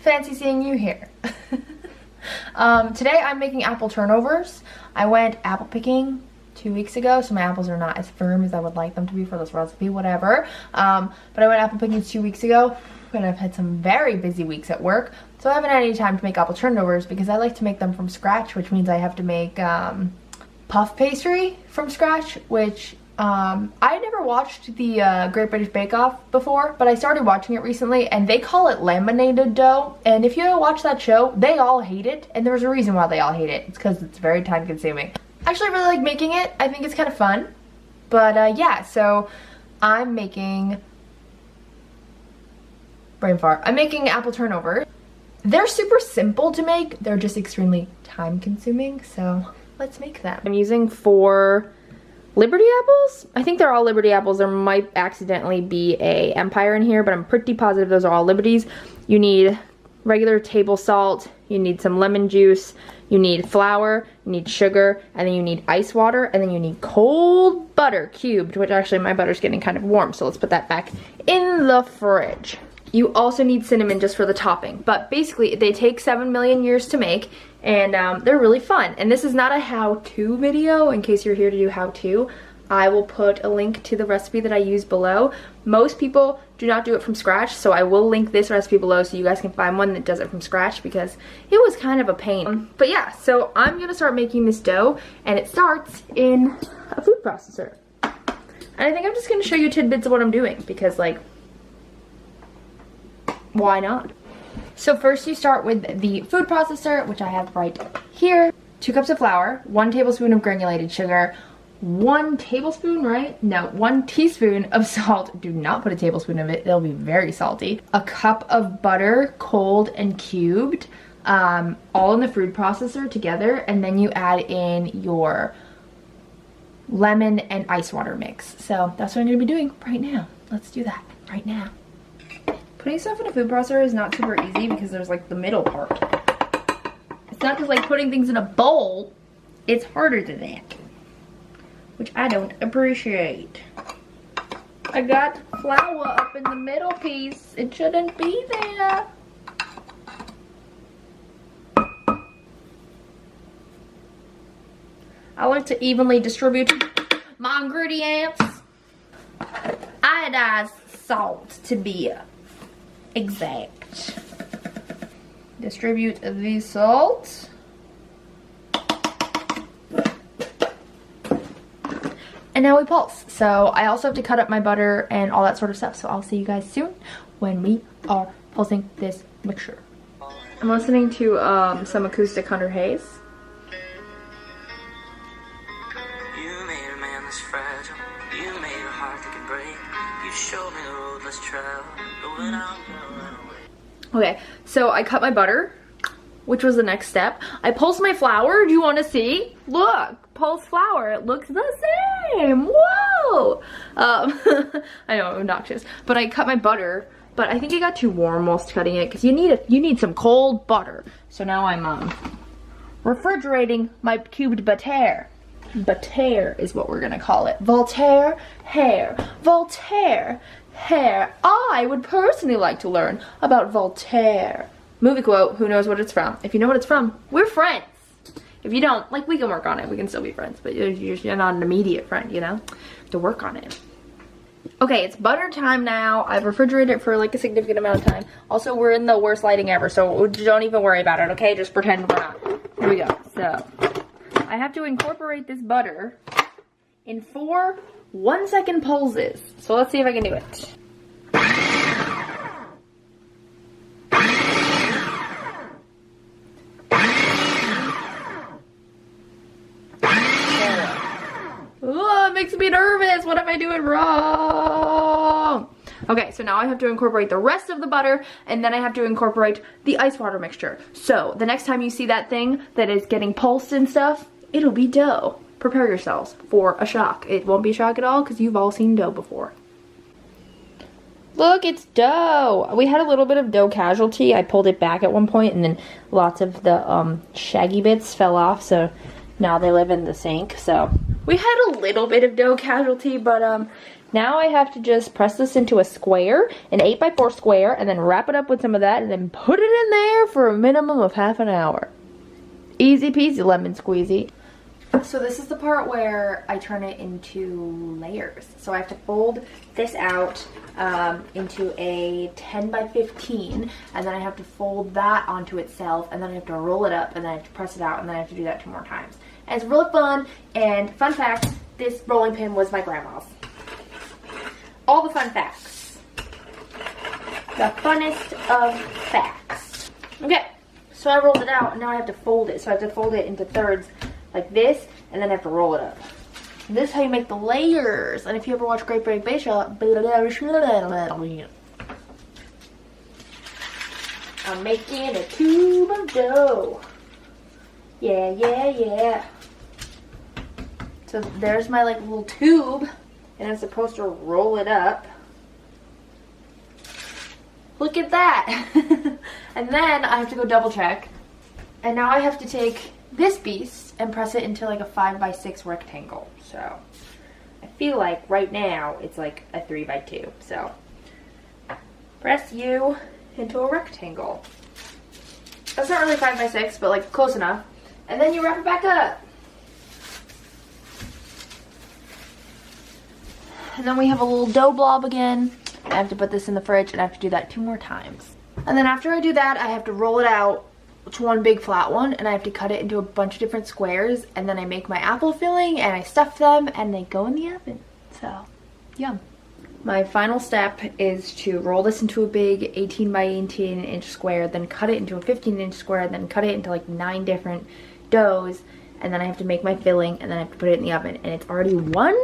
fancy seeing you here. Today I'm making apple turnovers. I went apple picking 2 weeks ago, so my apples are not as firm as I would like them to be for this recipe, whatever. But I went apple picking 2 weeks ago, and I've had some very busy weeks at work, so I haven't had any time to make apple turnovers because I like to make them from scratch, which means I have to make puff pastry from scratch, which I never watched the Great British Bake Off before, but I started watching it recently, and they call it laminated dough, and if you watch that show, they all hate it, and there's a reason why they all hate it. It's because it's very time consuming. Actually, I really like making it. I think it's kind of fun, but yeah, so I'm making brain fart. I'm making apple turnover. They're super simple to make, they're just extremely time consuming, so let's make them. I'm using 4 Liberty apples? I think they're all Liberty apples. There might accidentally be a Empire in here, but I'm pretty positive those are all Liberties. You need regular table salt, you need some lemon juice, you need flour, you need sugar, and then you need ice water, and then you need cold butter cubed, which actually my butter's getting kind of warm, so let's put that back in the fridge. You also need cinnamon just for the topping, but basically they take 7 million years to make, and they're really fun. And this is not a how-to video, in case you're here to do how-to. I will put a link to the recipe that I use below. Most people do not do it from scratch, so I will link this recipe below so you guys can find one that does it from scratch because it was kind of a pain. But yeah, so I'm gonna start making this dough, and it starts in a food processor. And I think I'm just gonna show you tidbits of what I'm doing because, like, why not? So first you start with the food processor, which I have right here. 2 cups of flour, 1 tablespoon of granulated sugar, 1 tablespoon, right? No, 1 teaspoon of salt. Do not put a tablespoon of it, it'll be very salty. A cup of butter, cold and cubed, all in the food processor together, and then you add in your lemon and ice water mix. So that's what I'm gonna be doing right now. Let's do that right now. Putting stuff in a food processor is not super easy because there's like the middle part. It's not just like putting things in a bowl, it's harder than that, which I don't appreciate. I got flour up in the middle piece. It shouldn't be there. I like to evenly distribute my ingredients. Iodized salt to be exact. Distribute the salt. And now we pulse. So I also have to cut up my butter and all that sort of stuff. So I'll see you guys soon when we are pulsing this mixture. I'm listening to some acoustic Hunter Hayes. You made a man that's fragile. You made a heart that can break. You showed me the road less traveled. But when I'm Okay, so I cut my butter, which was the next step. I pulsed my flour. Do you want to see? Look, pulsed flour. It looks the same. Whoa! I know, obnoxious. But I cut my butter, but I think it got too warm whilst cutting it because you need some cold butter. So now I'm refrigerating my cubed butter. Butter is what we're gonna call it. Voltaire hair. Voltaire hair. I would personally like to learn about Voltaire. Movie quote, who knows what it's from? If you know what it's from, we're friends. If you don't, like, we can work on it. We can still be friends, but you're not an immediate friend, you know? To work on it. Okay, it's butter time now. I've refrigerated it for like a significant amount of time. Also, we're in the worst lighting ever, so don't even worry about it, okay? Just pretend we're not. Here we go. So, I have to incorporate this butter in 4 1-second pulses. So let's see if I can do it. Oh, it makes me nervous. What am I doing wrong? Okay, so now I have to incorporate the rest of the butter, and then I have to incorporate the ice water mixture. So the next time you see that thing that is getting pulsed and stuff, it'll be dough. Prepare yourselves for a shock. It won't be a shock at all because you've all seen dough before. Look, it's dough. We had a little bit of dough casualty. I pulled it back at one point, and then lots of the shaggy bits fell off, so now they live in the sink. So we had a little bit of dough casualty, but Now I have to just press this into a square, an 8x4 square, and then wrap it up with some of that, and then put it in there for a minimum of half an hour. Easy peasy lemon squeezy. So this is the part where I turn it into layers. So I have to fold this out into a 10x15, and then I have to fold that onto itself, and then I have to roll it up, and then I have to press it out, and then I have to do that 2 more times. And it's really fun, and fun fact, this rolling pin was my grandma's. All the fun facts. The funnest of facts. Okay, so I rolled it out, and now I have to fold it. So I have to fold it into thirds like this, and then I have to roll it up. And this is how you make the layers. And if you ever watch Great British Bake Shop, I'm making a tube of dough. Yeah, yeah, yeah. So there's my like little tube, and I'm supposed to roll it up. Look at that. And then I have to go double check. And now I have to take this beast and press it into like a 5x6 rectangle. So I feel like right now it's like a 3x2. So press you into a rectangle. That's not really 5x6, but like close enough. And then you wrap it back up. And then we have a little dough blob again. I have to put this in the fridge, and I have to do that 2 more times. And then after I do that, I have to roll it out to one big flat one, and I have to cut it into a bunch of different squares, and then I make my apple filling, and I stuff them, and they go in the oven. So, yum. My final step is to roll this into a big 18x18 inch square, then cut it into a 15-inch square, then cut it into like 9 different doughs, and then I have to make my filling, and then I have to put it in the oven. And it's already 1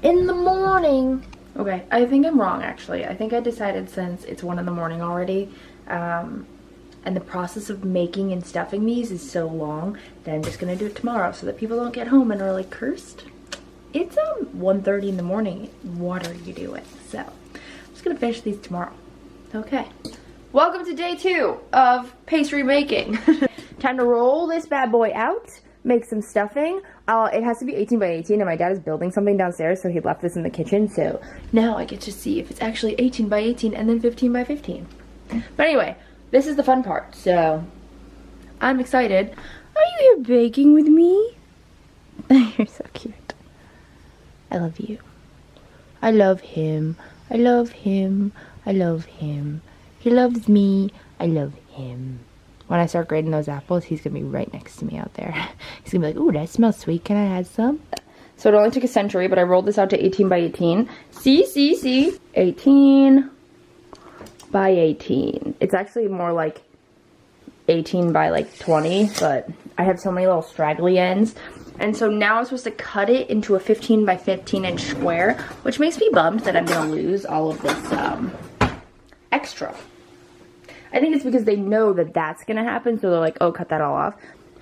in the morning. Okay, I think I'm wrong actually. I think I decided since it's 1 in the morning already, and the process of making and stuffing these is so long that I'm just gonna do it tomorrow so that people don't get home and are like, Kirst, it's 1:30 in the morning. What are you doing? So I'm just gonna finish these tomorrow. Okay. Welcome to day 2 of pastry making. Time to roll this bad boy out, make some stuffing. It has to be 18x18, and my dad is building something downstairs, so he left this in the kitchen. So now I get to see if it's actually 18x18 and then 15x15. But anyway, this is the fun part, so I'm excited. Are you here baking with me? You're so cute. I love you. I love him. I love him. I love him. He loves me. I love him. When I start grading those apples, he's gonna be right next to me out there. He's gonna be like, ooh, that smells sweet. Can I have some? So it only took a century, but I rolled this out to 18x18. See? 18 by 18. It's actually more like 18 by like 20, but I have so many little straggly ends. And so now I'm supposed to cut it into a 15x15 inch square, which makes me bummed that I'm gonna lose all of this extra. I think it's because they know that that's gonna happen, so they're like, oh, cut that all off.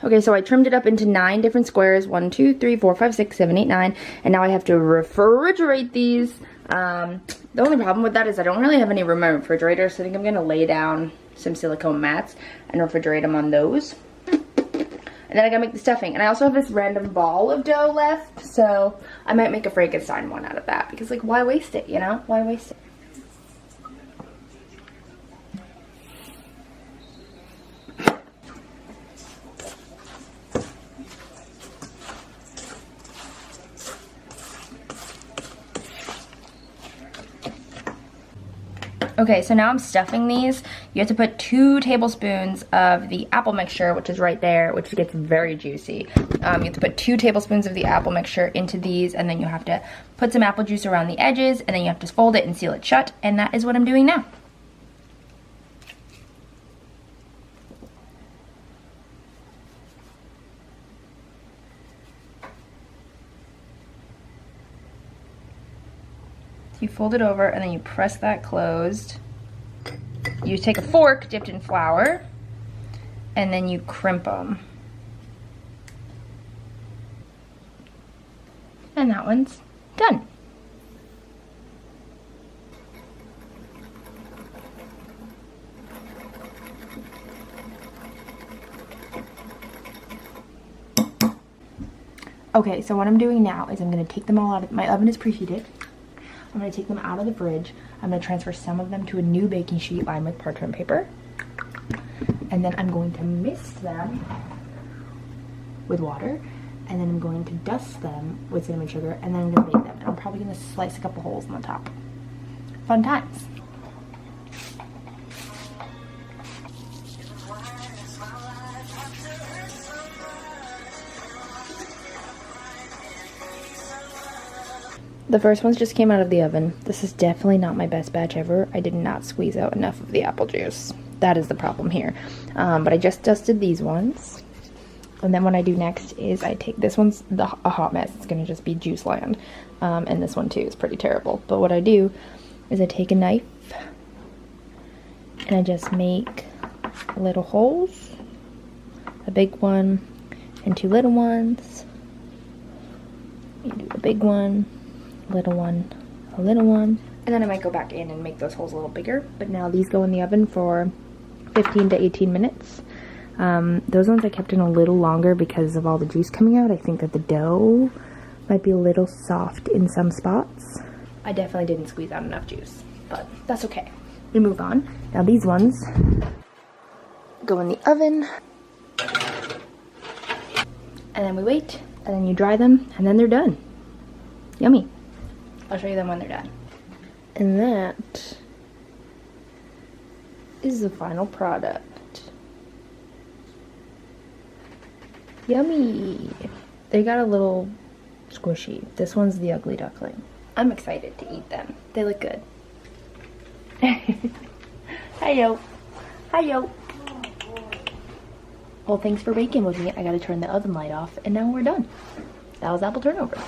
Okay, so I trimmed it up into 9 different squares. 1, 2, 3, 4, 5, 6, 7, 8, 9. And now I have to refrigerate these. The only problem with that is I don't really have any room in my refrigerator, so I think I'm gonna lay down some silicone mats and refrigerate them on those. And then I gotta make the stuffing. And I also have this random ball of dough left, so I might make a Frankenstein one out of that. Because, like, why waste it, you know? Why waste it? Okay, so now I'm stuffing these. You have to put 2 tablespoons of the apple mixture, which is right there, which gets very juicy. You have to put 2 tablespoons of the apple mixture into these, and then you have to put some apple juice around the edges, and then you have to fold it and seal it shut, and that is what I'm doing now. You fold it over and then you press that closed. You take a fork dipped in flour and then you crimp them. And that one's done. Okay, so what I'm doing now is I'm gonna take them all out of, my oven is preheated. I'm gonna take them out of the fridge. I'm gonna transfer some of them to a new baking sheet lined with parchment paper. And then I'm going to mist them with water. And then I'm going to dust them with cinnamon sugar. And then I'm gonna bake them. And I'm probably gonna slice a couple holes on the top. Fun times. The first ones just came out of the oven. This is definitely not my best batch ever. I did not squeeze out enough of the apple juice. That is the problem here. But I just dusted these ones. And then what I do next is I take, this one's a hot mess. It's gonna just be juice land. And this one too is pretty terrible. But what I do is I take a knife and I just make little holes. A big one and 2 little ones. You do a big one, little one, a little one, and then I might go back in and make those holes a little bigger. But now these go in the oven for 15 to 18 minutes. Those ones I kept in a little longer because of all the juice coming out. I think that the dough might be a little soft in some spots. I definitely didn't squeeze out enough juice, but that's okay. We move on. Now these ones go in the oven, and then we wait, and then you dry them, and then they're done. Yummy. I'll show you them when they're done. And that is the final product. Yummy. They got a little squishy. This one's the ugly duckling. I'm excited to eat them. They look good. Hiyo. Hiyo. Well, thanks for baking with me. I gotta turn the oven light off, and now we're done. That was apple turnovers.